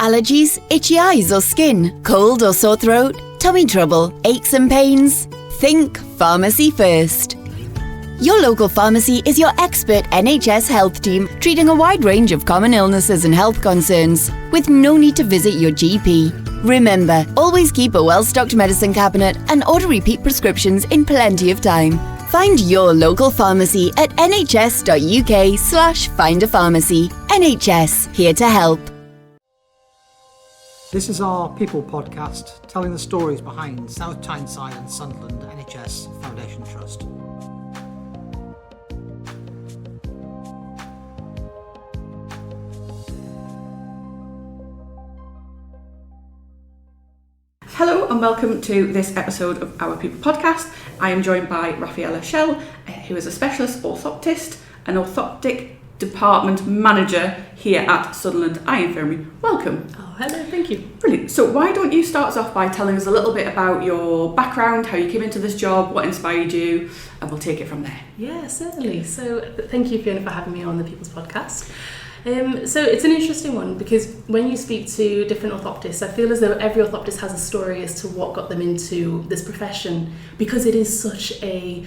Allergies, itchy eyes or skin, cold or sore throat, tummy trouble, aches and pains? Think pharmacy first. Your local pharmacy is your expert NHS health team treating a wide range of common illnesses and health concerns with no need to visit your GP. Remember, always keep a well-stocked medicine cabinet and order repeat prescriptions in plenty of time. Find your local pharmacy at nhs.uk/findapharmacy. NHS, here to help. This is our People podcast, telling the stories behind South Tyneside and Sunderland NHS Foundation Trust. Hello and welcome to this episode of our People podcast. I am joined by Rafaela Schelle, who is a specialist orthoptist and orthoptic department manager here at Sunderland Infirmary. Welcome. Oh, hello, thank you. Brilliant. So why don't you start us off by telling us a little bit about your background, how you came into this job, what inspired you, and we'll take it from there. Yeah, certainly. So thank you, Fiona, for having me on the People's Podcast. So it's an interesting one because when you speak to different orthoptists, I feel as though every orthoptist has a story as to what got them into this profession, because it is such a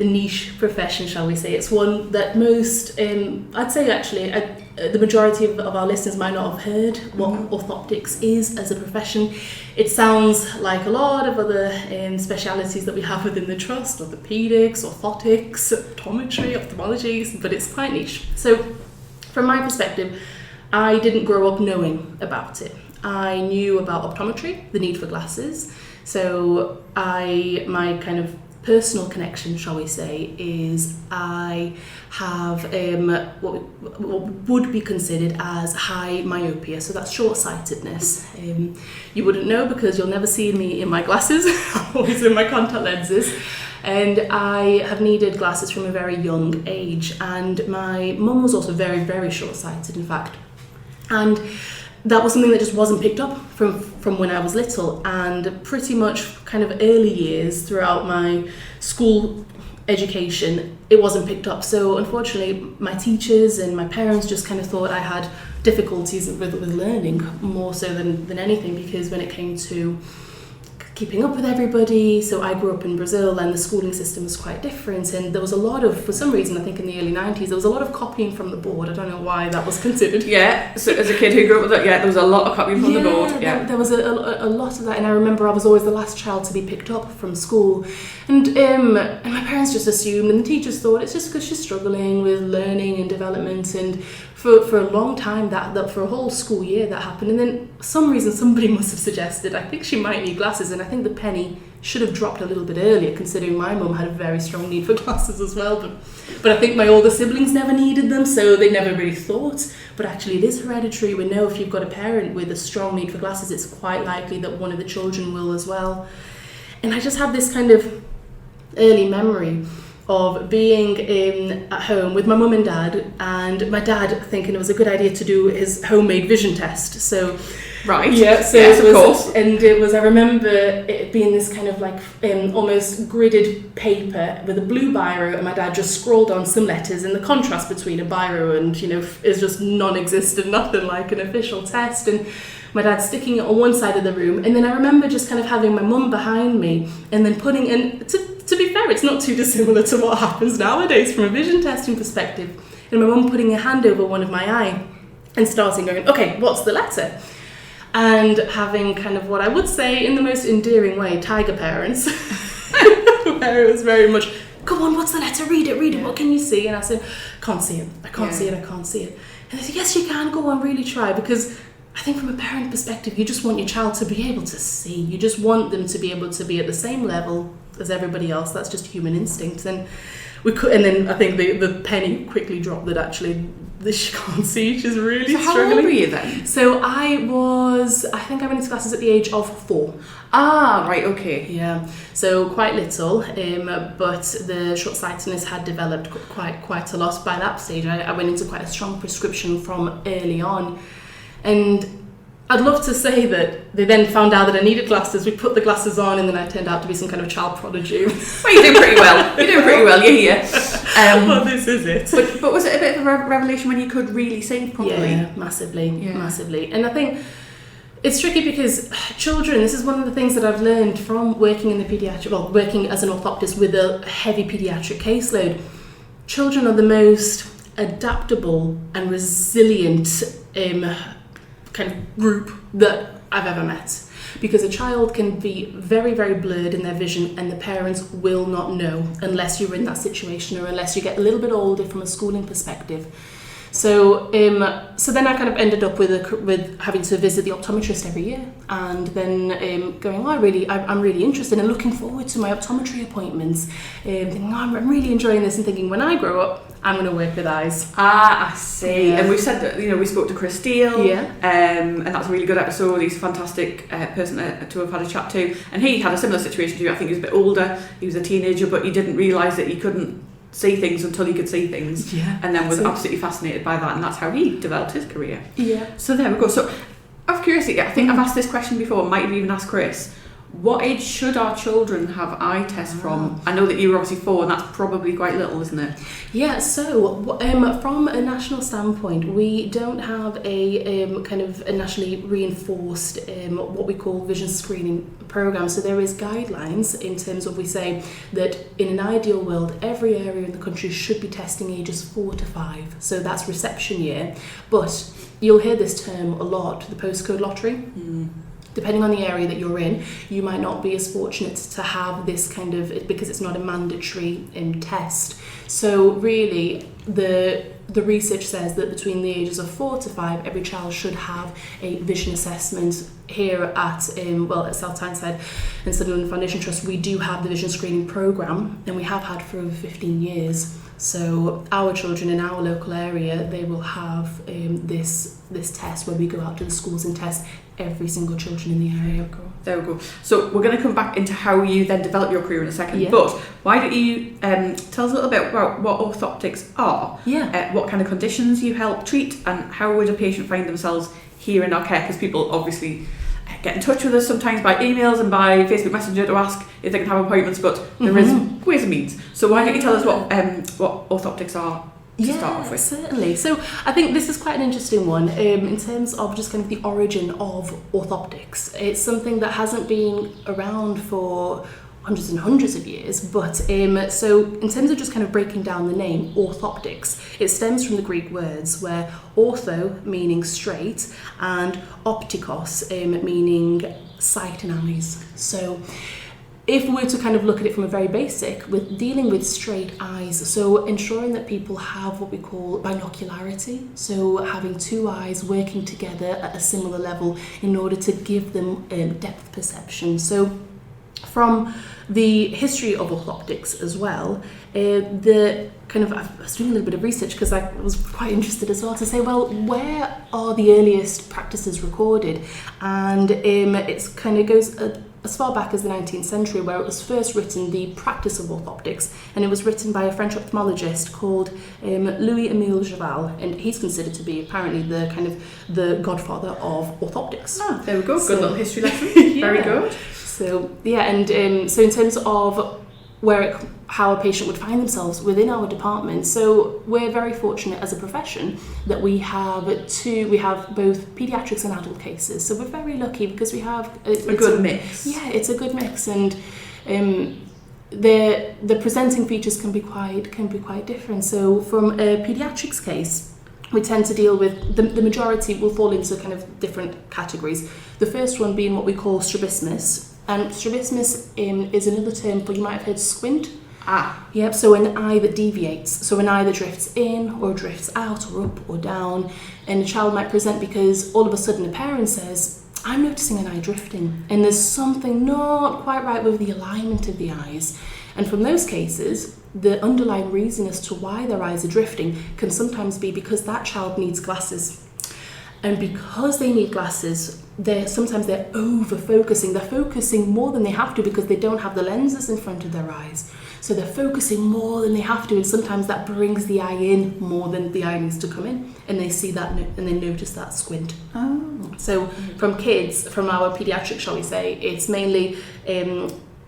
niche profession, shall we say. It's one that most, I'd say actually, the majority of our listeners might not have heard what orthoptics is as a profession. It sounds like a lot of other specialities that we have within the trust: orthopedics, orthotics, optometry, ophthalmology, but it's quite niche. So from my perspective, I didn't grow up knowing about it. I knew about optometry, the need for glasses. So my kind of personal connection, shall we say, is I have what would be considered as high myopia. So that's short-sightedness. You wouldn't know because you'll never see me in my glasses. I'm always in my contact lenses. And I have needed glasses from a very young age, and my mum was also very, very short-sighted, in fact. And that was something that just wasn't picked up from when I was little, and pretty much kind of early years throughout my school education, it wasn't picked up. So unfortunately, my teachers and my parents just kind of thought I had difficulties with learning more so than anything, because when it came to keeping up with everybody. So I grew up in Brazil and the schooling system was quite different, and there was a lot of, for some reason, I think in the early 90s, there was a lot of copying from the board. I don't know why that was considered. Yeah, so as a kid who grew up with that, there was a lot of copying from the board. Yeah, there was a lot of that, and I remember I was always the last child to be picked up from school, and my parents just assumed, and the teachers thought it's just because she's struggling with learning and development, and for a long time, that for a whole school year that happened. And then for some reason somebody must have suggested I think she might need glasses, and I think the penny should have dropped a little bit earlier, considering my mum had a very strong need for glasses as well, but I think my older siblings never needed them, so they never really thought. But actually it is hereditary. We know if you've got a parent with a strong need for glasses, it's quite likely that one of the children will as well. And I just have this kind of early memory of being at home with my mum and dad, and my dad thinking it was a good idea to do his homemade vision test. So, right, yeah, so yes, it was, of course. And it was, I remember it being this kind of like almost gridded paper with a blue biro, and my dad just scrawled on some letters, and the contrast between a biro and, is just non-existent, nothing like an official test. And my dad sticking it on one side of the room, and then I remember just kind of having my mum behind me, and then putting in, to be fair, it's not too dissimilar to what happens nowadays from a vision testing perspective, and my mum putting a hand over one of my eye and starting going, okay, what's the letter? And having kind of what I would say in the most endearing way, tiger parents, where it was very much, go on, what's the letter? Read it, what can you see? And I said, can't see it, I can't see it. And they said, yes, you can, go on, really try, because I think from a parent perspective, you just want your child to be able to see. You just want them to be able to be at the same level as everybody else. That's just human instinct. And then I think the penny quickly dropped that actually she can't see. She's really struggling. How old were you then? So I think I went into classes at the age of 4. Ah, right, okay. Yeah, so quite little, but the short-sightedness had developed quite a lot by that stage. I went into quite a strong prescription from early on. And I'd love to say that they then found out that I needed glasses, we put the glasses on, and then I turned out to be some kind of child prodigy. Well, you're doing pretty well. You're here. Well, this is it. But was it a bit of a revelation when you could really see properly? Yeah, massively. And I think It's tricky because children, this is one of the things that I've learned from working in the working as an orthoptist with a heavy paediatric caseload. Children are the most adaptable and resilient kind of group that I've ever met. Because a child can be very, very blurred in their vision and the parents will not know unless you're in that situation or unless you get a little bit older from a schooling perspective. So then I kind of ended up with having to visit the optometrist every year, and then going, I'm really interested and looking forward to my optometry appointments, thinking, I'm really enjoying this, and thinking, when I grow up, I'm going to work with eyes. I see. Yeah. And we've said that, we spoke to Chris Steele, and that's a really good episode. He's a fantastic person to have had a chat to, and he had a similar situation to you. I think he was a bit older, he was a teenager, but he didn't realise that he couldn't see things until he could see things, and then was absolutely fascinated by that, and that's how he developed his career. So there we go. So out of curiosity, I think I've asked this question before, might have even asked Chris, what age should our children have eye tests from? I know that you were obviously 4, and that's probably quite little, isn't it? Yeah, so from a national standpoint, we don't have a kind of a nationally reinforced what we call vision screening program. So there is guidelines in terms of, we say that in an ideal world, every area in the country should be testing ages 4 to 5. So that's reception year. But you'll hear this term a lot, the postcode lottery. Depending on the area that you're in, you might not be as fortunate to have this kind of, because it's not a mandatory test. So really, the research says that between the ages of 4 to 5, every child should have a vision assessment. Here at South Tyneside and Sunderland Foundation Trust, we do have the vision screening programme, and we have had for over 15 years. So our children in our local area, they will have this test where we go out to the schools and test every single children in the area. There we go. So we're going to come back into how you then develop your career in a second, but why don't you tell us a little bit about what orthoptics are, what kind of conditions you help treat, and how would a patient find themselves here in our care? Because people obviously get in touch with us sometimes by emails and by Facebook Messenger to ask if they can have appointments, but there is ways and means. So why don't you tell us what orthoptics are to start off with? Certainly. So I think this is quite an interesting one in terms of just kind of the origin of orthoptics. It's something that hasn't been around for hundreds and hundreds of years, but so in terms of just kind of breaking down the name orthoptics, it stems from the Greek words where ortho meaning straight and optikos meaning sight and eyes. So if we were to kind of look at it from a very basic, with dealing with straight eyes, so ensuring that people have what we call binocularity, so having two eyes working together at a similar level in order to give them depth perception. So from the history of orthoptics as well, I was doing a little bit of research because I was quite interested as well to say, well, where are the earliest practices recorded? And it kind of goes as far back as the 19th century, where it was first written, the practice of orthoptics, and it was written by a French ophthalmologist called Louis-Émile Javal, and he's considered to be apparently the godfather of orthoptics. Oh, there we go. Good little history lesson. Very good. So so in terms of how a patient would find themselves within our department, so we're very fortunate as a profession that we have both paediatrics and adult cases. So we're very lucky because we have a good mix. Yeah, it's a good mix, and the presenting features can be quite different. So from a paediatrics case, we tend to deal with, the majority will fall into kind of different categories. The first one being what we call strabismus. And strabismus is another term for, you might have heard, squint. Yep, so an eye that deviates. So an eye that drifts in or drifts out or up or down. And a child might present because all of a sudden a parent says, I'm noticing an eye drifting. And there's something not quite right with the alignment of the eyes. And from those cases, the underlying reason as to why their eyes are drifting can sometimes be because that child needs glasses. And because they need glasses, sometimes they're over-focusing. They're focusing more than they have to because they don't have the lenses in front of their eyes. So they're focusing more than they have to, and sometimes that brings the eye in more than the eye needs to come in, and they see that and they notice that squint. So from kids, from our paediatrics, shall we say, it's mainly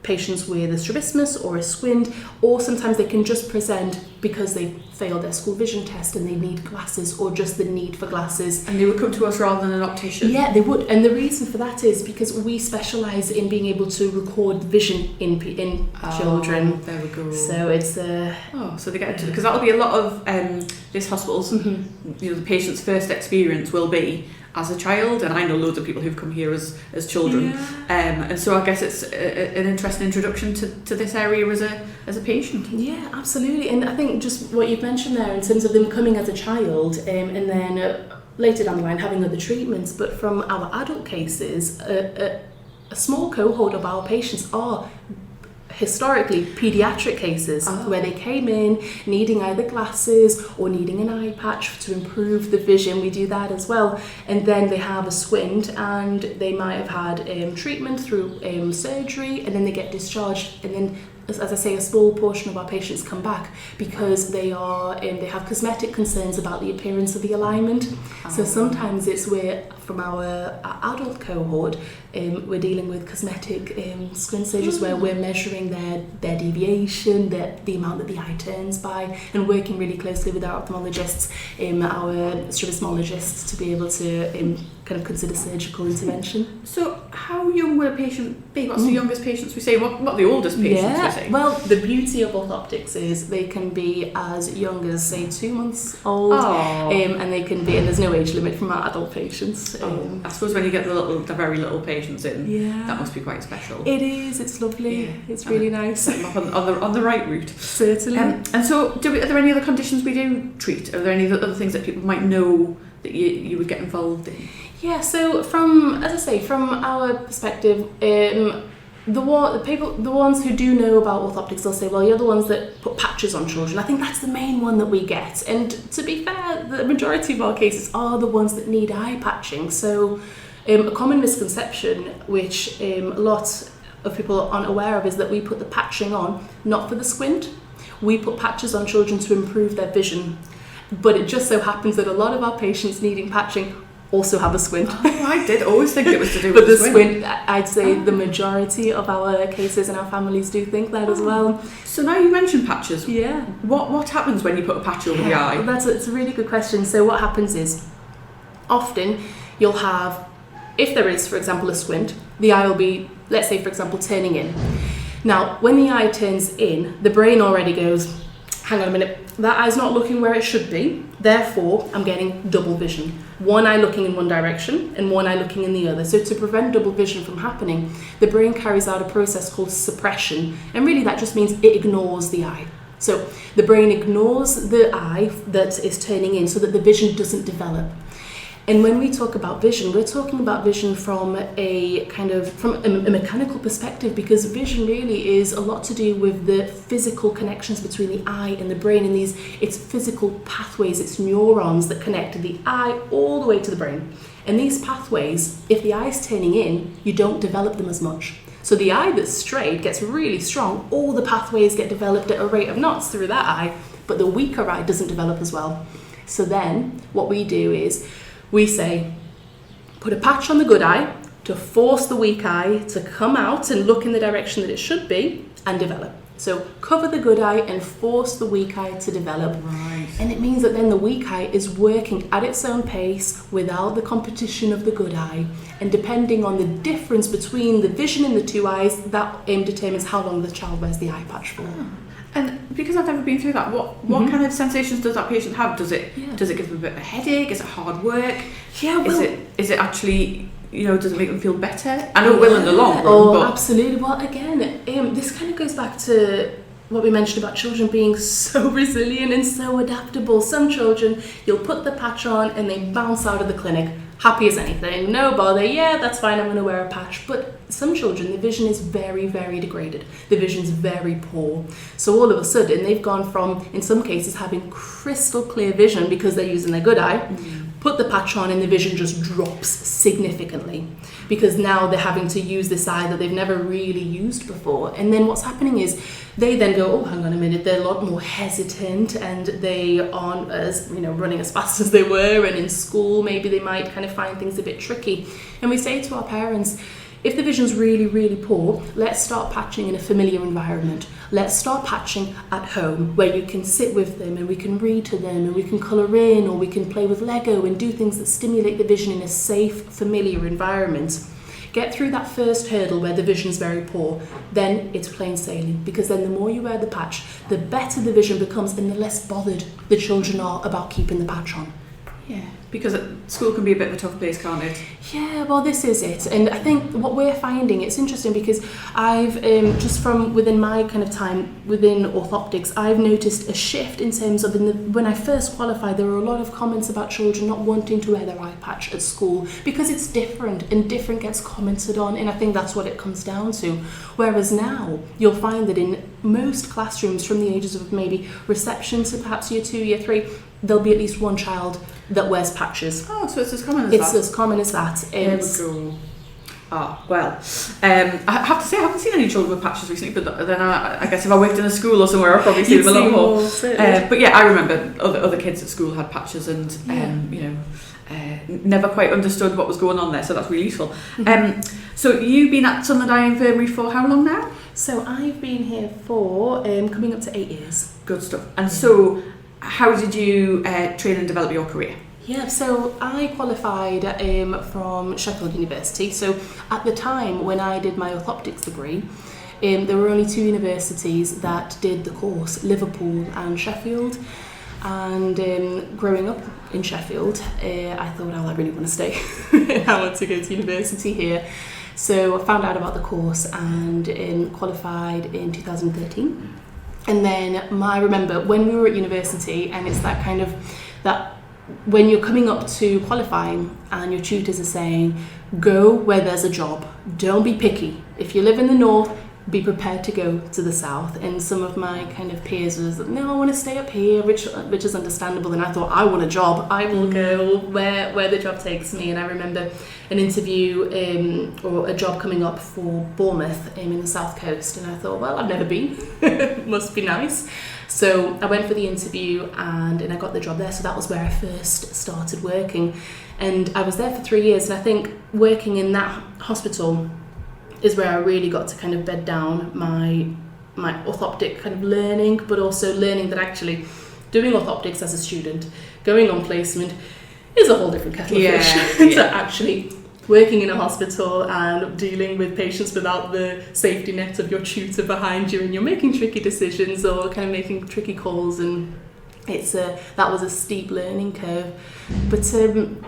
patients with a strabismus or a squint, or sometimes they can just present because they failed their school vision test and they need glasses, or just the need for glasses. And they would come to us rather than an optician? Yeah, they would. And the reason for that is because we specialise in being able to record vision in children. There we go. So it's... so they get into... Because that'll be a lot of this hospital's, the patient's first experience will be as a child, and I know loads of people who've come here as children, and so I guess it's an interesting introduction to this area as a patient. Yeah, absolutely. And I think just what you've mentioned there in terms of them coming as a child, and then later down the line having other treatments, but from our adult cases, a small cohort of our patients are historically paediatric cases where they came in needing either glasses or needing an eye patch to improve the vision. We do that as well. And then they have a squint and they might have had treatment through surgery, and then they get discharged. And then, as I say, a small portion of our patients come back because they have cosmetic concerns about the appearance of the alignment. So sometimes it's where, from our adult cohort, we're dealing with cosmetic squint surgeries where we're measuring their deviation, the amount that the eye turns by, and working really closely with our ophthalmologists, our strabismologists, to be able to kind of consider surgical intervention. So how young will a patient be? What's the youngest patients we say? What the oldest patients we say? Well, the beauty of orthoptics is they can be as young as, say, 2 months old, and they can be, and there's no age limit from our adult patients. I suppose when you get the very little patients in, that must be quite special. It is. It's lovely. Yeah. It's really nice. Set them up on the right route. Certainly. And so, are there any other conditions we do treat? Are there any other things that people might know that you would get involved in? Yeah. So, from our perspective, the ones who do know about orthoptics, they'll say, well, you're the ones that put patches on children. I think that's the main one that we get. And to be fair, the majority of our cases are the ones that need eye patching. So a common misconception, which a lot of people aren't aware of, is that we put the patching on not for the squint. We put patches on children to improve their vision. But it just so happens that a lot of our patients needing patching also have a squint. I did always think it was to do with the squint. I'd say the majority of our cases and our families do think that as well. So now you mentioned patches. Yeah. What happens when you put a patch over the eye? It's a really good question. So what happens is, often you'll have, if there is, for example, a squint, the eye will be, let's say, for example, turning in. Now, when the eye turns in, the brain already goes, hang on a minute, that eye's not looking where it should be, therefore I'm getting double vision. One eye looking in one direction and one eye looking in the other. So to prevent double vision from happening, the brain carries out a process called suppression, and really that just means it ignores the eye. So the brain ignores the eye that is turning in so that the vision doesn't develop. And when we talk about vision, we're talking about vision from a mechanical perspective, because vision really is a lot to do with the physical connections between the eye and the brain, and it's physical pathways, it's neurons that connect the eye all the way to the brain. And these pathways, if the eye's turning in, you don't develop them as much. So the eye that's straight gets really strong, all the pathways get developed at a rate of knots through that eye, but the weaker eye doesn't develop as well. So then what we do is we say, put a patch on the good eye to force the weak eye to come out and look in the direction that it should be and develop. So cover the good eye and force the weak eye to develop. Right. And it means that then the weak eye is working at its own pace without the competition of the good eye. And depending on the difference between the vision in the two eyes, that determines how long the child wears the eye patch for. Oh. And because I've never been through that, what kind of sensations does that patient have? Does it give them a bit of a headache? Is it hard work? Yeah, well, is it actually, does it make them feel better? I know it will in the long run. Oh, absolutely. Well, again, this kind of goes back to what we mentioned about children being so resilient and so adaptable. Some children, you'll put the patch on and they bounce out of the clinic happy as anything, no bother, yeah, that's fine, I'm going to wear a patch. But some children, the vision is very, very degraded. The vision's very poor. So all of a sudden, they've gone from, in some cases, having crystal clear vision because they're using their good eye, put the patch on and the vision just drops significantly because now they're having to use this eye that they've never really used before. And then what's happening is they then go, oh, hang on a minute, they're a lot more hesitant and they aren't as, running as fast as they were. And in school, maybe they might kind of find things a bit tricky. And we say to our parents, if the vision's really, really poor, let's start patching in a familiar environment. Let's start patching at home where you can sit with them and we can read to them and we can colour in, or we can play with Lego and do things that stimulate the vision in a safe, familiar environment. Get through that first hurdle where the vision's very poor, then it's plain sailing, because then the more you wear the patch, the better the vision becomes and the less bothered the children are about keeping the patch on. Yeah, because school can be a bit of a tough place, can't it? Yeah, well, this is it. And I think what we're finding, it's interesting because I've, just from within my kind of time within orthoptics, I've noticed a shift in terms of, when I first qualified, there were a lot of comments about children not wanting to wear their eye patch at school because it's different and different gets commented on, and I think that's what it comes down to. Whereas now, you'll find that in most classrooms from the ages of maybe reception to perhaps year 2, year 3, there'll be at least one child that wears patches. Oh, so it's as common as that? It's as common as that. I have to say I haven't seen any children with patches recently, but then I guess if I worked in a school or somewhere I'll probably see them a lot more. But yeah, I remember other kids at school had patches and never quite understood what was going on there, so that's really useful. So you've been at Sunderland Infirmary for how long now? So I've been here for coming up to 8 years. Good stuff. And so how did you train and develop your career? Yeah, so I qualified from Sheffield University. So at the time when I did my orthoptics degree, there were only 2 universities that did the course, Liverpool and Sheffield. And growing up in Sheffield, I thought, I really want to stay. I want to go to university here. So I found out about the course and qualified in 2013. And then I remember when we were at university, and it's that kind of, that when you're coming up to qualifying and your tutors are saying, go where there's a job, don't be picky. If you live in the north, be prepared to go to the south. And some of my kind of peers was, no, I want to stay up here, which is understandable. And I thought, I want a job, I will go where the job takes me. And I remember an interview or a job coming up for Bournemouth in the south coast, and I thought, well, I've never been, must be nice. So I went for the interview and I got the job there. So that was where I first started working, and I was there for 3 years. And I think working in that hospital is where I really got to kind of bed down my orthoptic kind of learning, but also learning that actually doing orthoptics as a student, going on placement, is a whole different kettle of fish to actually working in a hospital and dealing with patients without the safety net of your tutor behind you, and you're making tricky decisions or kind of making tricky calls, and that was a steep learning curve. But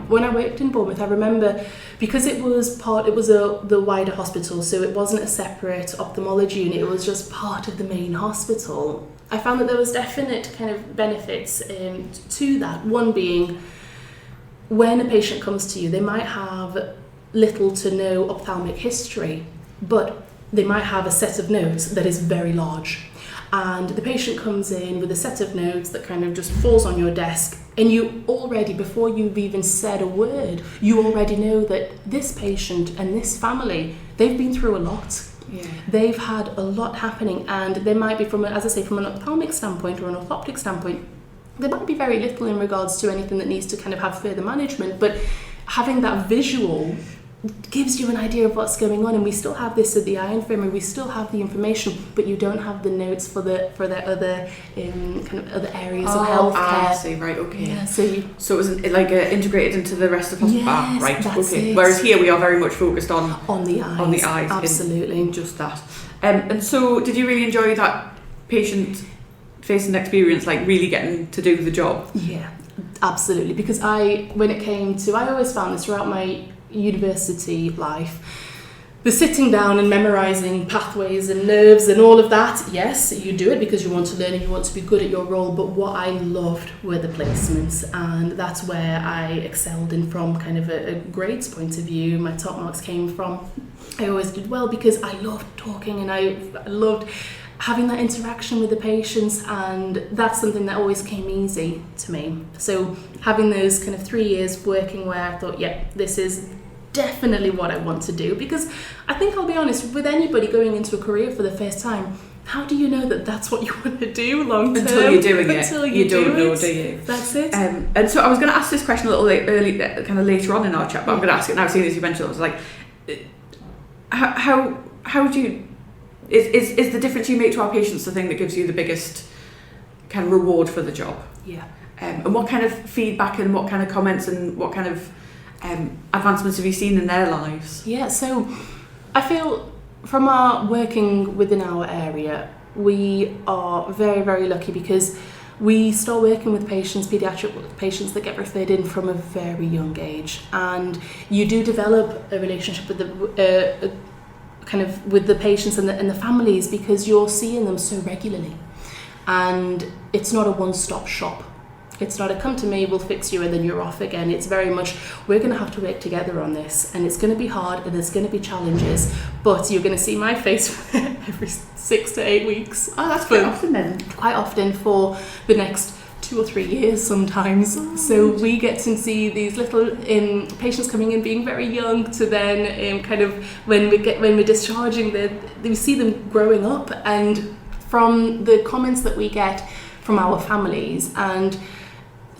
when I worked in Bournemouth, I remember, because it was the wider hospital, so it wasn't a separate ophthalmology unit, it was just part of the main hospital. I found that there was definite kind of benefits to that. One being, when a patient comes to you, they might have little to no ophthalmic history, but they might have a set of notes that is very large. And the patient comes in with a set of notes that kind of just falls on your desk, and you already, before you've even said a word, you already know that this patient and this family, they've been through a lot. Yeah. They've had a lot happening, and they might be, from an ophthalmic standpoint or an orthoptic standpoint, there might be very little in regards to anything that needs to kind of have further management, but having that visual gives you an idea of what's going on. And we still have this at the eye infirmary, we still have the information, but you don't have the notes for their other kind of other areas of healthcare. I see, right, okay. Yeah, so it was like integrated into the rest of the hospital. Yes, right, that's okay. it. Whereas here we are very much focused on the eyes. On the eyes, absolutely, just that. And so, did you really enjoy that patient-facing experience, like really getting to do the job? Yeah, absolutely. Because I always found this throughout my university life, the sitting down and memorising pathways and nerves and all of that, yes, you do it because you want to learn and you want to be good at your role, but what I loved were the placements, and that's where I excelled in from kind of a grades point of view. My top marks came from, I always did well because I loved talking and I loved having that interaction with the patients, and that's something that always came easy to me. So having those kind of 3 years working where I thought, yeah, this is definitely what I want to do, because I think, I'll be honest, with anybody going into a career for the first time, how do you know that that's what you want to do long term? Until you're doing it. Until you don't know, do you? That's it. And so I was going to ask this question a little early, kind of later on in our chat, but I'm going to ask it now, seeing as you mentioned it. I was like, how do you... Is the difference you make to our patients the thing that gives you the biggest kind of reward for the job? Yeah. And what kind of feedback and what kind of comments and what kind of advancements have you seen in their lives? Yeah, so I feel from our working within our area, we are very, very lucky because we start working with paediatric patients that get referred in from a very young age, and you do develop a relationship with the kind of with the patients and the families because you're seeing them so regularly, and it's not a one-stop shop. It's not a come to me, we'll fix you and then you're off again. It's very much, we're going to have to work together on this, and it's going to be hard and there's going to be challenges, but you're going to see my face every 6 to 8 weeks. Oh, that's quite often then. Quite often for the next 2 or 3 years sometimes. So we get to see these little patients coming in being very young to then kind of when we're discharging, we see them growing up, and from the comments that we get from our families, and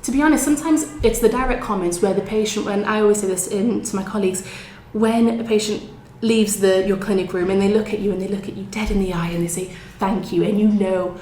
to be honest, sometimes it's the direct comments where the patient, when I always say this to my colleagues, when a patient leaves your clinic room and they look at you dead in the eye and they say thank you, and you know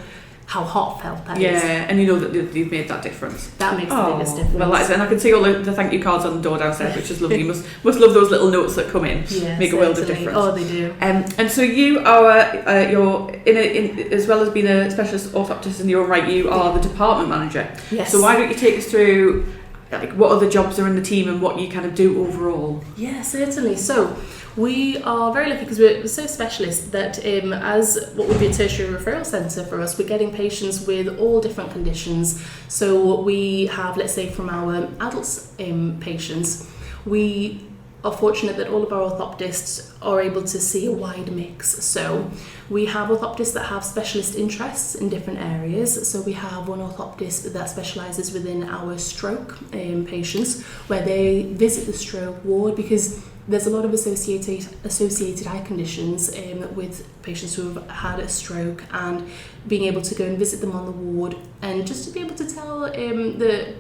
how heartfelt that is. Yeah, and you know that you've made that difference. That makes the biggest difference. Well, and I can see all the thank you cards on the door downstairs, which is lovely. You must love those little notes that come in. Yeah, make a world of difference. Oh, they do. And so you are you're in as well as being a specialist orthoptist in your own right, you are the department manager. Yes. So why don't you take us through like what other jobs are in the team and what you kind of do overall? Yeah, certainly. So we are very lucky because we're so specialist that as what would be a tertiary referral centre for us, we're getting patients with all different conditions. So we have, let's say, from our adults patients, we are fortunate that all of our orthoptists are able to see a wide mix. So we have orthoptists that have specialist interests in different areas. So we have one orthoptist that specialises within our stroke patients, where they visit the stroke ward because there's a lot of associated eye conditions with patients who have had a stroke, and being able to go and visit them on the ward and just to be able to tell the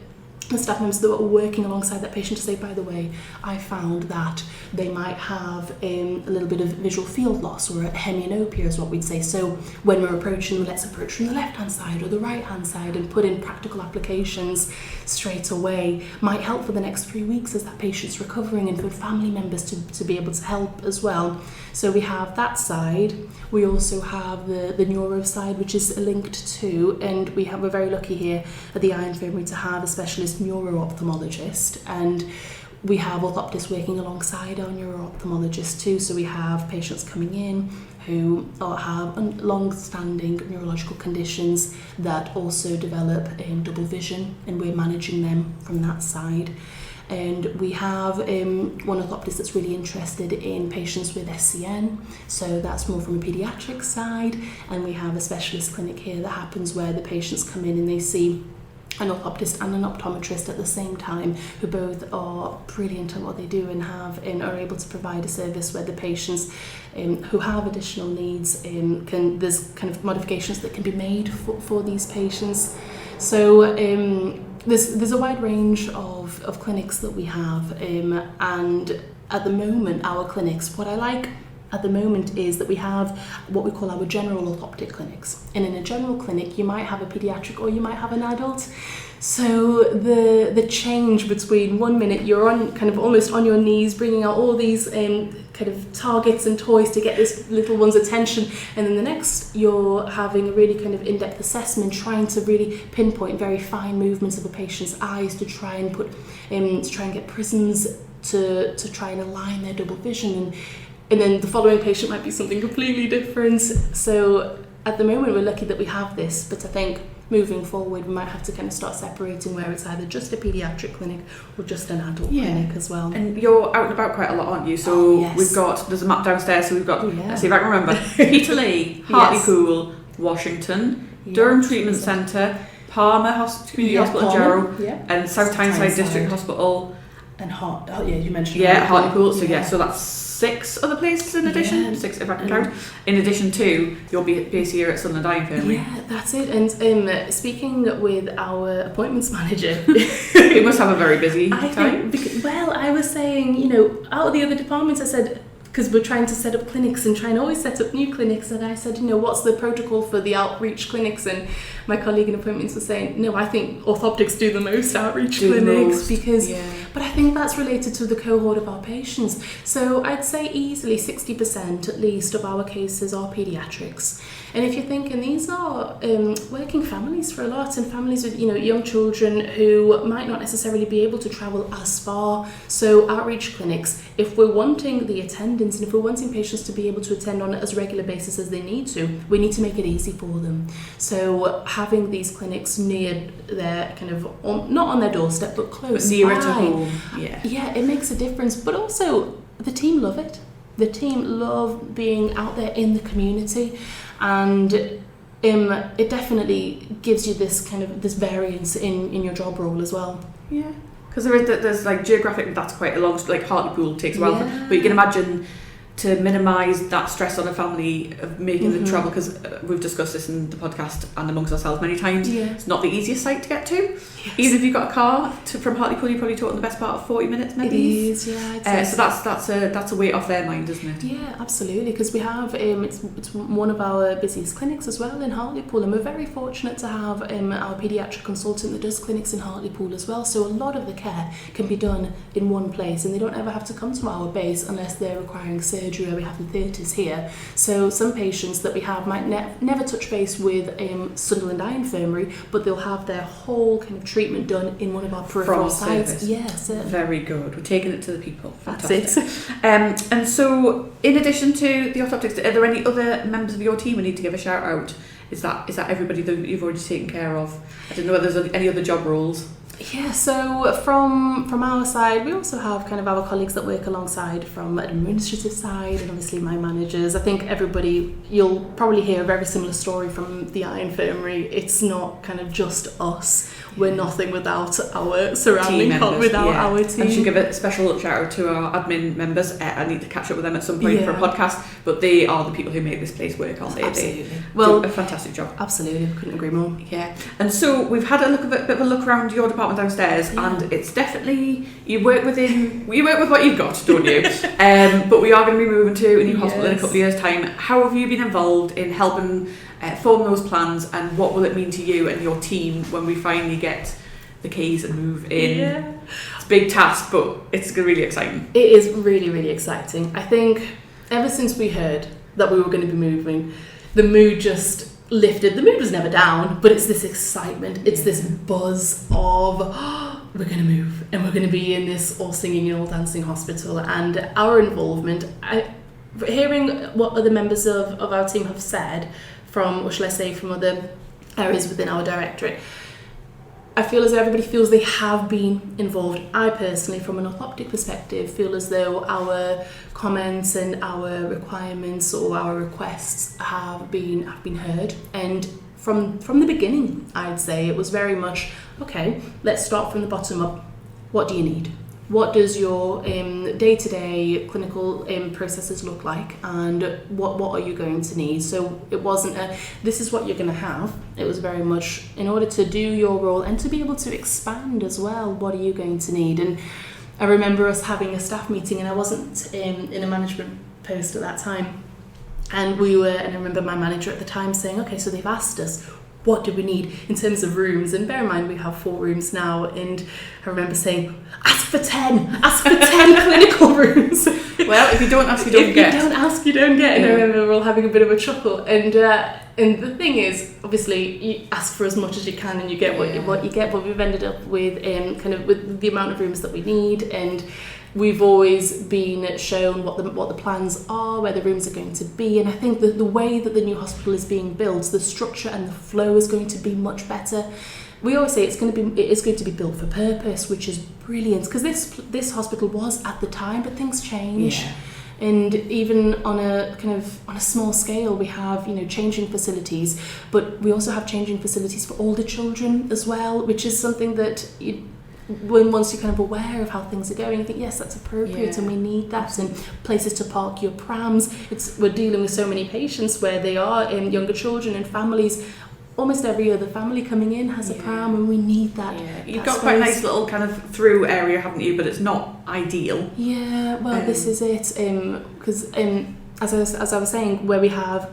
staff members that were working alongside that patient to say, by the way, I found that they might have a little bit of visual field loss, or a hemianopia is what we'd say. So when we're approaching them, let's approach from the left-hand side or the right-hand side and put in practical applications straight away. Might help for the next 3 weeks as that patient's recovering, and for family members to be able to help as well. So we have that side. We also have the neuro side, which is linked to, and we're very lucky here at the Infirmary to have a specialist neuro-ophthalmologist, and we have orthoptists working alongside our neuro-ophthalmologist too. So we have patients coming in who have long-standing neurological conditions that also develop double vision, and we're managing them from that side. And we have one orthoptist that's really interested in patients with SCN, so that's more from a paediatric side. And we have a specialist clinic here that happens where the patients come in and they see an orthoptist and an optometrist at the same time, who both are brilliant at what they do and are able to provide a service where the patients who have additional needs there's kind of modifications that can be made for these patients. So there's a wide range of clinics that we have, and at the moment our clinics, what I like at the moment is that we have what we call our general orthoptic clinics. And in a general clinic you might have a paediatric or you might have an adult. So the change between 1 minute you're on kind of almost on your knees bringing out all these kind of targets and toys to get this little one's attention, and then the next you're having a really kind of in-depth assessment, trying to really pinpoint very fine movements of a patient's eyes to try and get prisms to try and align their double vision, and then the following patient might be something completely different. So at the moment we're lucky that we have this, but I think moving forward we might have to kind of start separating where it's either just a paediatric clinic or just an adult clinic as well. And you're out and about quite a lot, aren't you? So yes. there's a map downstairs, so we've got, let's see if I can remember, Peterlee, Hartlepool, Washington, Durham Treatment Centre, Palmer Community Hospital in Jarrow, and South Tyneside District Hospital. And you mentioned Hartlepool. So so that's 6 other places in addition, 6 if I can count, in addition to your base here at Sunderland Infirmary. Yeah, that's it. And speaking with our appointments manager, you must have a very busy time. I was saying, out of the other departments, I said, because we're trying to set up clinics and trying to always set up new clinics, and I said, what's the protocol for the outreach clinics? And my colleague in appointments was saying, no, I think orthoptics do the most outreach clinics because, but I think that's related to the cohort of our patients. So I'd say easily 60% at least of our cases are paediatrics. And if you're thinking, these are working families for a lot, and families with young children who might not necessarily be able to travel as far. So outreach clinics, if we're wanting the attendance and if we're wanting patients to be able to attend on as regular basis as they need to, we need to make it easy for them. So having these clinics near their not on their doorstep but close but nearer by, to home. Yeah, it makes a difference. But also the team love it. The team love being out there in the community, and it definitely gives you this variance in your job role as well. Yeah, because there's like geographic, that's quite a long, like Hartlepool takes a while, but you can imagine to minimise that stress on a family of making the travel, because we've discussed this in the podcast and amongst ourselves many times. It's not the easiest site to get to. Even if you've got a car from Hartlepool, you probably talk in the best part of 40 minutes maybe. It is, yeah. So that's a weight off their mind, isn't it? Yeah, absolutely, because we have it's one of our busiest clinics as well in Hartlepool, and we're very fortunate to have our paediatric consultant that does clinics in Hartlepool as well. So a lot of the care can be done in one place, and they don't ever have to come to our base unless they're requiring surgery. We have the theatres here. So some patients that we have might never touch base with Sunderland Infirmary, but they'll have their whole kind of treatment done in one of our peripheral sites. Yes, very good. We're taking it to the people. Fantastic. That's it. And so, in addition to the orthoptics, are there any other members of your team we need to give a shout out? Is that everybody that you've already taken care of? I don't know whether there's any other job roles. Yeah, so from our side, we also have kind of our colleagues that work alongside from an administrative side, and obviously my managers. I think everybody, you'll probably hear a very similar story from the Infirmary. It's not kind of just us. We're nothing without our surrounding our team. I should give a special shout out to our admin members. I need to catch up with them at some point for a podcast, but they are the people who make this place work, aren't they? Absolutely. They do a fantastic job. Absolutely, couldn't agree more. Yeah, and so we've had a bit of a look around your department downstairs, and it's definitely you work with what you've got, don't you? But we are going to be moving to a new hospital in a couple of years' time. How have you been involved in helping form those plans, and what will it mean to you and your team when we finally get the keys and move in? Yeah. It's a big task, but it's really exciting. It is really, really exciting. I think ever since we heard that we were going to be moving, the mood just lifted. The mood was never down, but it's this excitement, it's this buzz of we're going to move and we're going to be in this all singing and all dancing hospital. And our involvement, hearing what other members of our team have said from other areas within our directorate, I feel as though everybody feels they have been involved. I personally, from an orthoptic perspective, feel as though our comments and our requirements or our requests have been heard. And from the beginning, I'd say it was very much, okay, let's start from the bottom up. What do you need? What does your day-to-day clinical processes look like, and what are you going to need? So it wasn't this is what you're going to have. It was very much, in order to do your role and to be able to expand as well, what are you going to need? And I remember us having a staff meeting, and I wasn't in a management post at that time. And I remember my manager at the time saying, okay, so they've asked us, what do we need in terms of rooms? And bear in mind, we have 4 rooms now. And I remember saying, ask for 10 clinical rooms. Well, if you don't ask, you don't get. If you don't ask, you don't get. And I remember we're all having a bit of a chuckle. And the thing is, obviously, you ask for as much as you can and you get what you get. But we've ended up with with the amount of rooms that we need, and we've always been shown what the plans are, where the rooms are going to be. And I think that the way that the new hospital is being built, the structure and the flow is going to be much better. We always say it is going to be built for purpose, which is brilliant, because this hospital was at the time, but things change. Yeah. And even on a small scale, we have changing facilities, but we also have changing facilities for older children as well, which is something that once you're kind of aware of how things are going, you think, yes, that's appropriate, and we need that, and places to park your prams. We're dealing with so many patients where they are younger children and families almost every other family coming in has a pram, and we need that. Yeah, you've that got space. quite a nice little kind of through area, haven't you? But it's not ideal. Yeah, well, this is it. Because as I was saying, where we have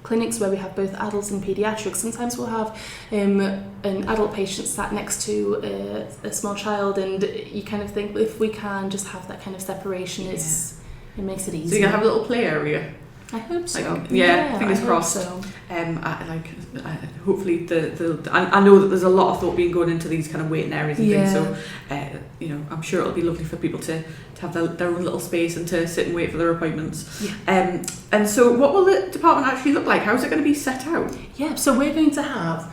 clinics where we have both adults and paediatrics, sometimes we'll have an adult patient sat next to a small child, and you kind of think, if we can just have that kind of separation, it makes it easier. So you're gonna have a little play area. I hope so. Fingers crossed. So. Hopefully I know that there's a lot of thought being going into these kind of waiting areas and things. So I'm sure it'll be lovely for people to have their own little space and to sit and wait for their appointments. Yeah. And so, what will the department actually look like? How's it going to be set out? Yeah. So we're going to have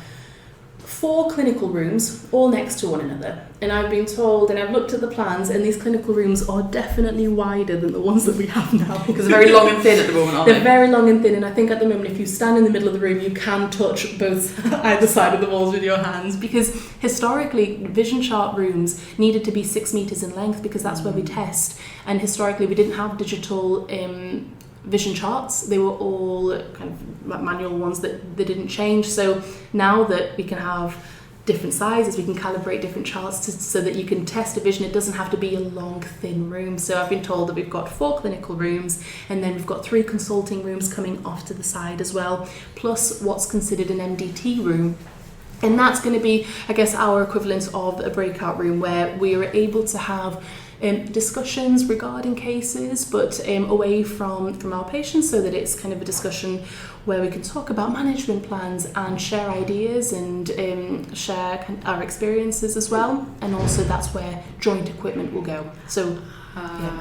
4 clinical rooms all next to one another, and I've been told, and I've looked at the plans, and these clinical rooms are definitely wider than the ones that we have now. Because they're very long and thin at the moment, aren't They're very long and thin, and I think at the moment if you stand in the middle of the room you can touch both either side of the walls with your hands, because historically vision chart rooms needed to be 6 meters in length, because that's where we test, and historically we didn't have digital vision charts. They were all kind of manual ones that they didn't change. So now that we can have different sizes, we can calibrate different charts so that you can test a vision. It doesn't have to be a long, thin room. So I've been told that we've got 4 clinical rooms, and then we've got 3 consulting rooms coming off to the side as well, plus what's considered an MDT room. And that's going to be, I guess, our equivalent of a breakout room, where we are able to have discussions regarding cases, but away from our patients, so that it's kind of a discussion where we can talk about management plans and share ideas and share our experiences as well. And also that's where joint equipment will go. So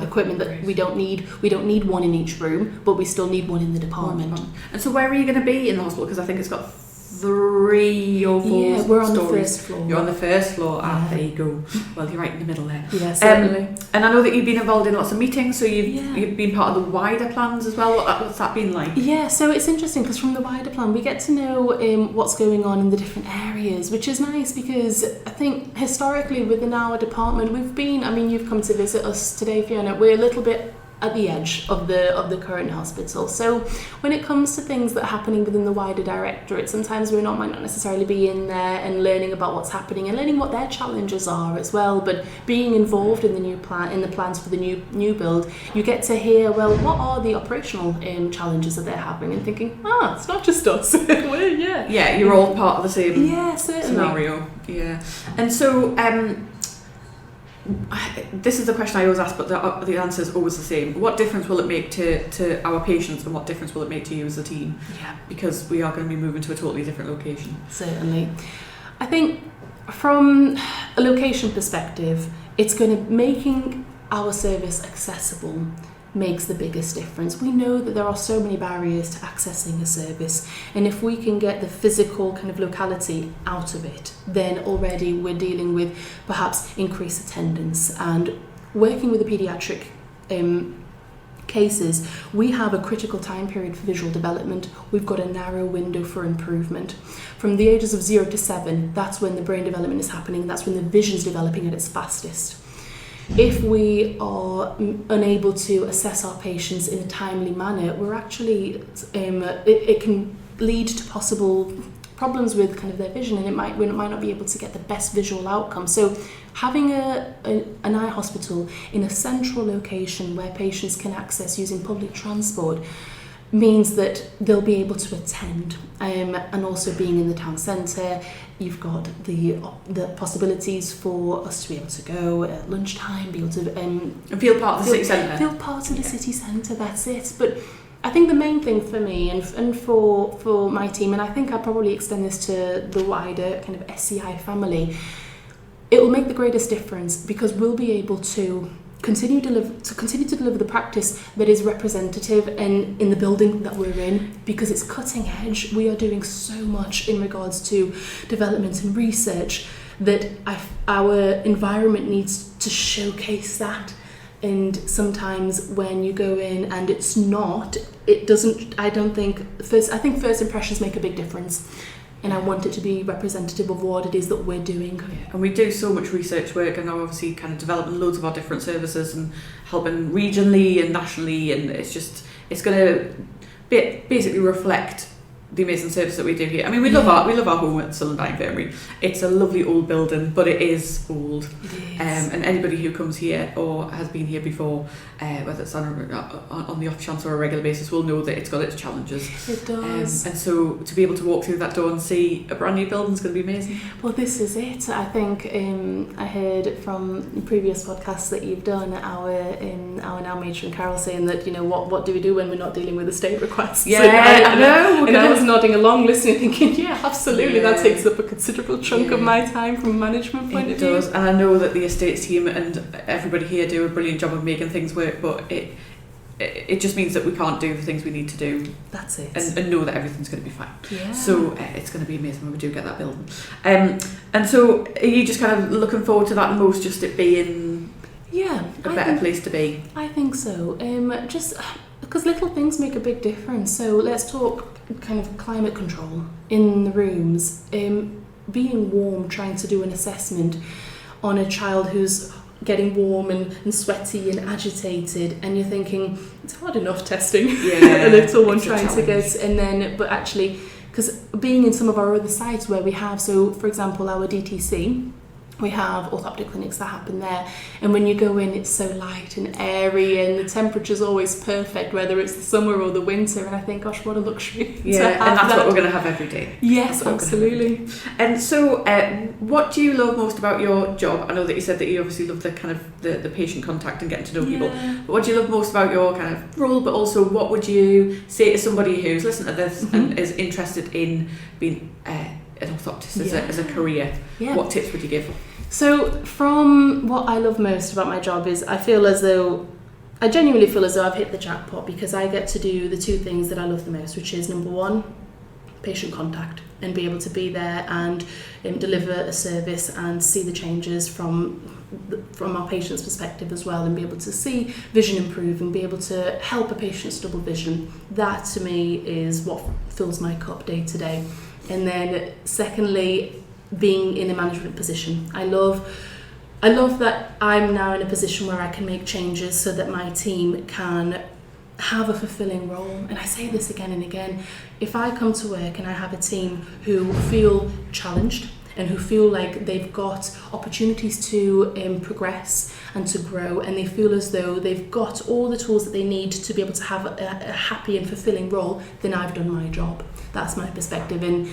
equipment that we don't need one in each room, but we still need one in the department. And so where are you going to be in the hospital? Because I think it's got 3 or 4 Yeah, we're on stories. the first floor. You're on the first floor. There you go. Well, you're right in the middle there. Yeah, certainly. And I know that you've been involved in lots of meetings, so you've been part of the wider plans as well. What's that been like? Yeah, so it's interesting because from the wider plan we get to know what's going on in the different areas, which is nice, because I think historically within our department you've come to visit us today, Fiona, we're a little bit at the edge of the current hospital. So when it comes to things that are happening within the wider directorate, sometimes we might not necessarily be in there and learning about what's happening and learning what their challenges are as well. But being involved in the plans for the new build, you get to hear, well, what are the operational challenges that they're having, and thinking, it's not just us. You're all part of the same scenario. Yeah. And so this is the question I always ask, but the answer is always the same. What difference will it make to our patients, and what difference will it make to you as a team? Yeah. Because we are going to be moving to a totally different location. Certainly. I think from a location perspective, it's going to making our service accessible makes the biggest difference. We know that there are so many barriers to accessing a service, and if we can get the physical kind of locality out of it, then already we're dealing with perhaps increased attendance. And working with the paediatric cases, we have a critical time period for visual development. We've got a narrow window for improvement. From the ages of 0 to 7, that's when the brain development is happening, that's when the vision's developing at its fastest. If we are unable to assess our patients in a timely manner, we're actually it can lead to possible problems with kind of their vision, and we might not be able to get the best visual outcome. So having an eye hospital in a central location where patients can access using public transport means that they'll be able to attend, and also being in the town centre, you've got the possibilities for us to be able to go at lunchtime, be able to and feel part of the city centre. Feel part of the city centre. That's it. But I think the main thing for me and for my team, and I think I'll probably extend this to the wider kind of SCI family, it will make the greatest difference, because we'll be able to continue to deliver the practice that is representative and in the building that we're in, because it's cutting edge. We are doing so much in regards to development and research that our environment needs to showcase that. And sometimes when you go in and I think first impressions make a big difference. And I want it to be representative of what it is that we're doing. Yeah. And we do so much research work, and obviously kind of developing loads of our different services and helping regionally and nationally, and it's going to basically reflect the amazing service that we do here. I mean, we love our home at Sunderland Infirmary. It's a lovely old building, but it is old. It is. And anybody who comes here or has been here before, whether it's on the off chance or a regular basis, will know that it's got its challenges. It does. And so to be able to walk through that door and see a brand new building is going to be amazing. Well, this is it. I think I heard from previous podcasts that you've done, our now matron Carol saying that, what do we do when we're not dealing with estate requests? Yeah, I know. And I was nodding along, listening, thinking, yeah, absolutely, that takes up a considerable chunk of my time from a management point of view. It does, and I know that the estates team and everybody here do a brilliant job of making things work, but it just means that we can't do the things we need to do. That's it. And know that everything's going to be fine. Yeah. So it's going to be amazing when we do get that building. And so are you just kind of looking forward to that most, just it being a better place to be? I think so. Just because little things make a big difference. So let's talk kind of climate control in the rooms. Being warm, trying to do an assessment on a child who's getting warm and sweaty and agitated, and you're thinking it's hard enough testing a little one trying to get, and then but actually, because being in some of our other sites where we have, so for example our DTC, we have orthoptic clinics that happen there, and when you go in it's so light and airy and the temperature's always perfect, whether it's the summer or the winter, and I think, gosh, what a luxury to have and that's that. What we're going to have every day. Yes, absolutely. And so what do you love most about your job? I know that you said that you obviously love the kind of the patient contact and getting to know people, but what do you love most about your kind of role, but also what would you say to somebody who's listening to this and is interested in being an orthoptist as a career? What tips would you give? So from what I love most about my job is I genuinely feel as though I've hit the jackpot, because I get to do the two things that I love the most, which is number one, patient contact, and be able to be there and deliver a service and see the changes from our patient's perspective as well, and be able to see vision improve and be able to help a patient's double vision. That to me is what fills my cup day to day. And then secondly, being in a management position. I love that I'm now in a position where I can make changes so that my team can have a fulfilling role. And I say this again and again, if I come to work and I have a team who feel challenged and who feel like they've got opportunities to progress and to grow, and they feel as though they've got all the tools that they need to be able to have a happy and fulfilling role, then I've done my job. That's my perspective, and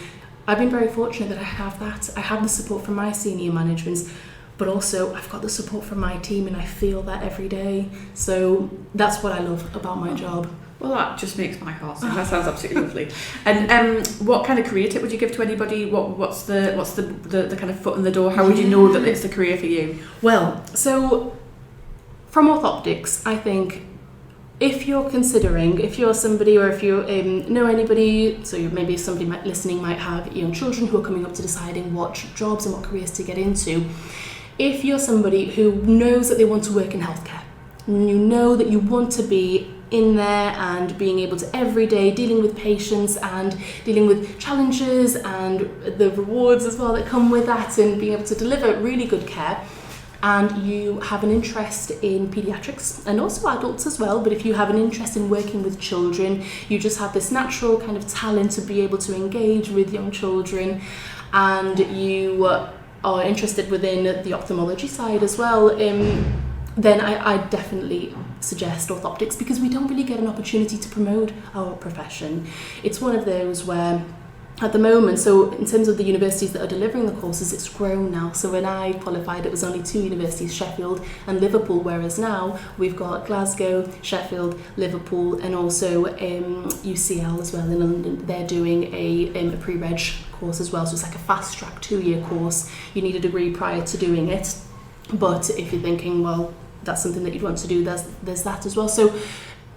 I've been very fortunate that I have that. I have the support from my senior management, but also I've got the support from my team, and I feel that every day. So that's what I love about my job. Well, that just makes my heart sing. That sounds absolutely lovely. And what kind of career tip would you give to anybody? What's the kind of foot in the door? How would you know that it's the career for you? Well, so from orthoptics, I think if you're somebody, or if you know anybody, so maybe somebody listening might have young children who are coming up to deciding what jobs and what careers to get into. If you're somebody who knows that they want to work in healthcare, and you know that you want to be in there and being able to every day dealing with patients and dealing with challenges and the rewards as well that come with that, and being able to deliver really good care, and you have an interest in paediatrics and also adults as well, but if you have an interest in working with children, you just have this natural kind of talent to be able to engage with young children, and you are interested within the ophthalmology side as well, then I definitely suggest orthoptics, because we don't really get an opportunity to promote our profession. It's one of those where at the moment, so in terms of the universities that are delivering the courses, it's grown now. So when I qualified, it was only 2 universities, Sheffield and Liverpool, whereas now we've got Glasgow, Sheffield, Liverpool, and also UCL as well in London. They're doing a pre-reg course as well, so it's like a fast-track 2-year course. You need a degree prior to doing it, but if you're thinking, well, that's something that you'd want to do, there's that as well. So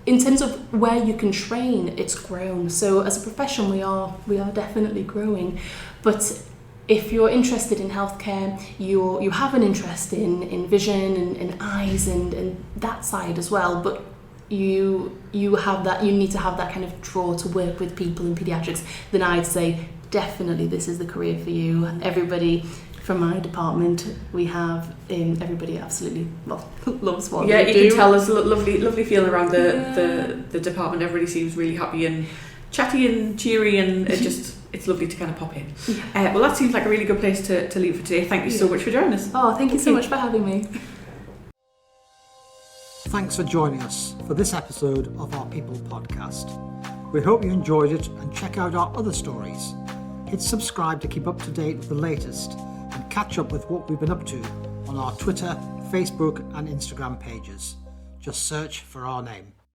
in terms of where you can train, it's grown. So as a profession, we are definitely growing. But if you're interested in healthcare, you have an interest in vision and eyes and that side as well. But you need to have that kind of draw to work with people in paediatrics. Then I'd say definitely this is the career for you. Everybody from my department, we have everybody absolutely loves what they do. Yeah, you can tell there's a lovely feeling around the department. Everybody seems really happy and chatty and cheery, and it's lovely to kind of pop in. Well, that seems like a really good place to leave for today. Thank you so much for joining us. Oh, thank you so much for having me. Thanks for joining us for this episode of our People podcast. We hope you enjoyed it, and check out our other stories. Hit subscribe to keep up to date with the latest and catch up with what we've been up to on our Twitter, Facebook and Instagram pages. Just search for our name.